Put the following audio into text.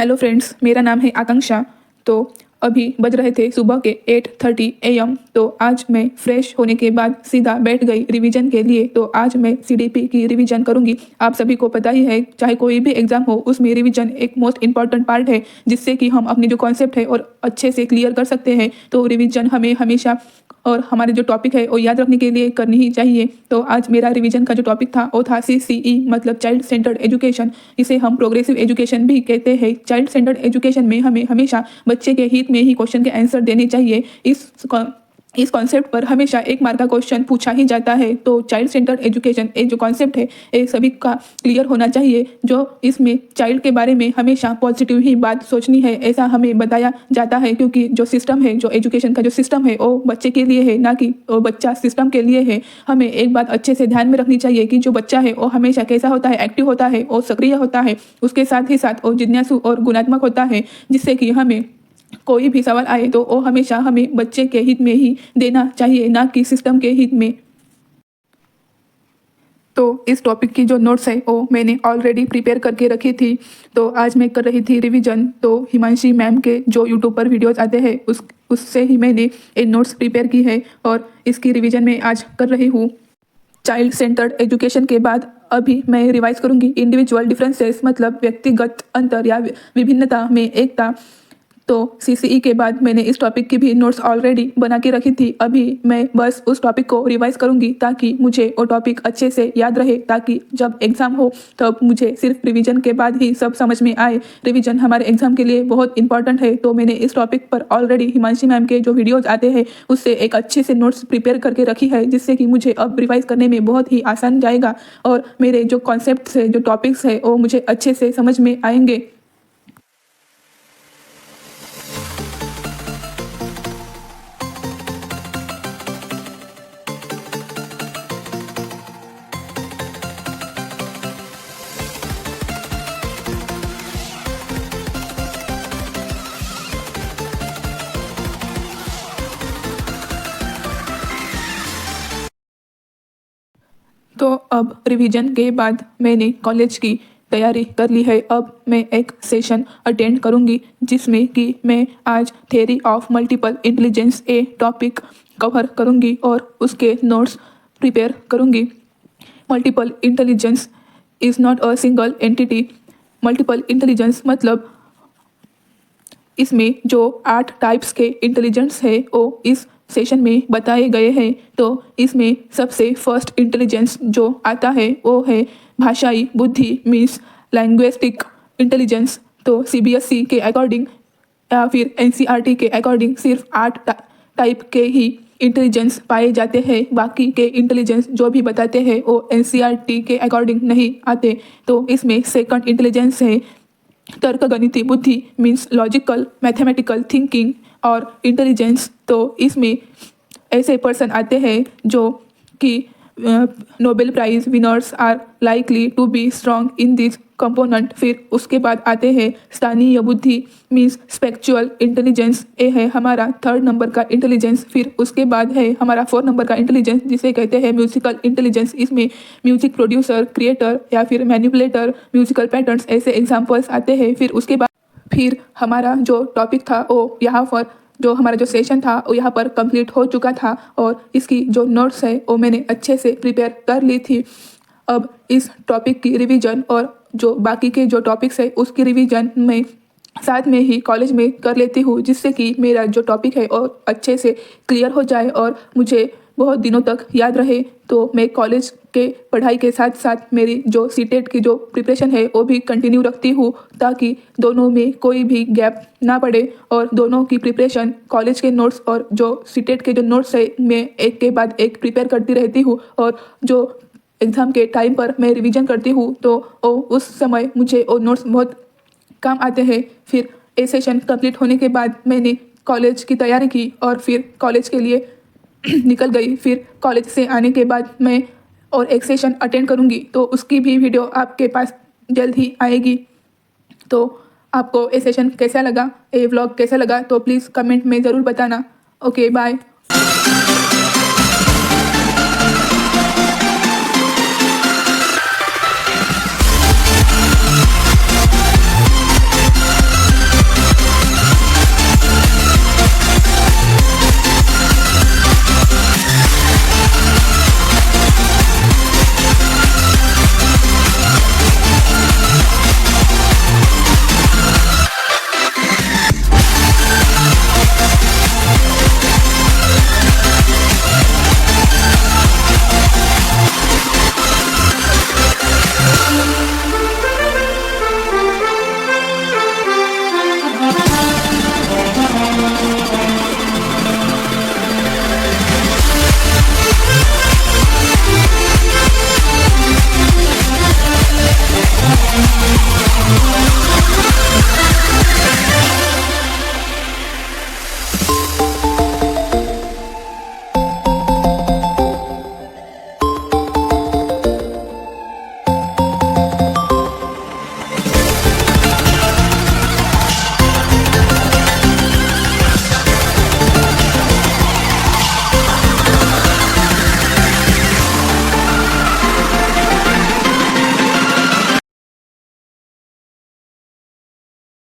Hello friends, मेरा नाम है आकांक्षा। तो अभी बज रहे थे सुबह के 8:30 AM। तो आज मैं फ्रेश होने के बाद सीधा बैठ गई रिवीजन के लिए। तो आज मैं CDP की रिवीजन करूंगी। आप सभी को पता ही है, चाहे कोई भी एग्जाम हो, उसमें रिवीजन एक मोस्ट इंपॉर्टेंट पार्ट है, जिससे कि हम अपनी जो कॉन्सेप्ट है और अच्छे से क्लियर कर सकते हैं। तो रिवीजन हमें हमेशा और हमारे जो टॉपिक है वो याद रखने के लिए करनी ही चाहिए। तो आज मेरा रिवीजन का जो टॉपिक था वो था CCE, मतलब चाइल्ड सेंटर्ड एजुकेशन। इसे हम प्रोग्रेसिव एजुकेशन भी कहते हैं। चाइल्ड सेंटर्ड एजुकेशन में हमें हमेशा बच्चे के हित में ही क्वेश्चन के आंसर देने चाहिए। इस कॉन्सेप्ट पर हमेशा 1 मार्क का क्वेश्चन पूछा ही जाता है। तो चाइल्ड सेंटर्ड एजुकेशन एक जो कॉन्सेप्ट है, ये सभी का क्लियर होना चाहिए। जो इसमें चाइल्ड के बारे में हमेशा पॉजिटिव ही बात सोचनी है, ऐसा हमें बताया जाता है। क्योंकि जो सिस्टम है, जो एजुकेशन का जो सिस्टम है, वो बच्चे के लिए है, ना कि वो बच्चा सिस्टम के लिए है। हमें एक बात अच्छे से ध्यान में रखनी चाहिए कि जो बच्चा है वो हमेशा कैसा होता है, एक्टिव होता है, वो सक्रिय होता है। उसके साथ ही साथ वो जिज्ञासु और गुणात्मक होता है, जिससे कि हमें कोई भी सवाल आए तो वो हमेशा हमें बच्चे के हित में ही देना चाहिए, ना कि सिस्टम के हित में। तो इस टॉपिक की जो नोट्स है वो मैंने ऑलरेडी प्रिपेयर करके रखी थी। तो आज मैं कर रही थी रिवीजन। तो हिमांशी मैम के जो यूट्यूब पर वीडियोज आते हैं उससे ही मैंने ये नोट्स प्रिपेयर की है और इसकी रिवीजन मैं आज कर रही हूँ। चाइल्ड सेंटर्ड एजुकेशन के बाद अभी मैं रिवाइज करूँगी इंडिविजुअल डिफरेंसेस, मतलब व्यक्तिगत अंतर या विभिन्नता में एकता। तो CCE के बाद मैंने इस टॉपिक की भी नोट्स ऑलरेडी बना के रखी थी। अभी मैं बस उस टॉपिक को रिवाइज करूंगी ताकि मुझे वो टॉपिक अच्छे से याद रहे, ताकि जब एग्ज़ाम हो तब मुझे सिर्फ रिवीजन के बाद ही सब समझ में आए। रिवीजन हमारे एग्ज़ाम के लिए बहुत इंपॉर्टेंट है। तो मैंने इस टॉपिक पर ऑलरेडी हिमांशी मैम के जो वीडियोज़ आते हैं उससे एक अच्छे से नोट्स प्रिपेयर करके रखी है, जिससे कि मुझे अब रिवाइज करने में बहुत ही आसान जाएगा और मेरे जो कॉन्सेप्ट्स है, जो टॉपिक्स है, वो मुझे अच्छे से समझ में आएंगे। तो अब रिवीजन के बाद मैंने कॉलेज की तैयारी कर ली है। अब मैं एक सेशन अटेंड करूंगी, जिसमें कि मैं आज theory of multiple intelligence A topic cover करूंगी और उसके नोट्स प्रिपेयर करूंगी। Multiple intelligence is not a single entity. Multiple intelligence मतलब इसमें जो 8 टाइप्स के इंटेलिजेंस है वो इस सेशन में बताए गए हैं। तो इसमें सबसे फर्स्ट इंटेलिजेंस जो आता है वो है भाषाई बुद्धि, मीन्स लैंग्विस्टिक इंटेलिजेंस। तो CBSE के अकॉर्डिंग या फिर NCERT के अकॉर्डिंग सिर्फ 8 टाइप के ही इंटेलिजेंस पाए जाते हैं। बाकी के इंटेलिजेंस जो भी बताते हैं वो NCERT के अकॉर्डिंग नहीं आते। तो इसमें सेकंड इंटेलिजेंस है तर्क गणितीय बुद्धि, मीन्स लॉजिकल मैथमेटिकल थिंकिंग और इंटेलिजेंस। तो इसमें ऐसे पर्सन आते हैं जो कि Nobel prize winners are likely to be strong in this component. फिर उसके बाद आते हैं स्थानीय बुद्धि, मीन्स स्पेक्चुअल इंटेलिजेंस। ये है हमारा 3rd नंबर का इंटेलिजेंस। फिर उसके बाद है हमारा 4 नंबर का इंटेलिजेंस, जिसे कहते हैं म्यूजिकल इंटेलिजेंस। इसमें म्यूजिक प्रोड्यूसर, क्रिएटर या फिर मैनिपुलेटर, म्यूजिकल पैटर्न्स, ऐसे एग्जाम्पल्स आते हैं। फिर हमारा जो टॉपिक था वो यहाँ पर, जो हमारा जो सेशन था वो यहाँ पर कंप्लीट हो चुका था और इसकी जो नोट्स है वो मैंने अच्छे से प्रिपेयर कर ली थी। अब इस टॉपिक की रिवीजन और जो बाकी के जो टॉपिक्स है उसकी रिवीजन मैं साथ में ही कॉलेज में कर लेती हूँ, जिससे कि मेरा जो टॉपिक है वो अच्छे से क्लियर हो जाए और मुझे बहुत दिनों तक याद रहे। तो मैं कॉलेज के पढ़ाई के साथ साथ मेरी जो CTET की जो प्रिपरेशन है वो भी कंटिन्यू रखती हूँ, ताकि दोनों में कोई भी गैप ना पड़े और दोनों की प्रिपरेशन, कॉलेज के नोट्स और जो CTET के जो नोट्स है, मैं एक के बाद एक प्रिपेयर करती रहती हूँ। और जो एग्ज़ाम के टाइम पर मैं रिवीजन करती हूँ तो उस समय मुझे वो नोट्स बहुत काम आते हैं। फिर ए सेशन कंप्लीट होने के बाद मैंने कॉलेज की तैयारी की और फिर कॉलेज के लिए निकल गई। फिर कॉलेज से आने के बाद मैं और एक सेशन अटेंड करूँगी, तो उसकी भी वीडियो आपके पास जल्द ही आएगी। तो आपको ये सेशन कैसा लगा, ये व्लॉग कैसा लगा, तो प्लीज़ कमेंट में ज़रूर बताना। Okay, bye.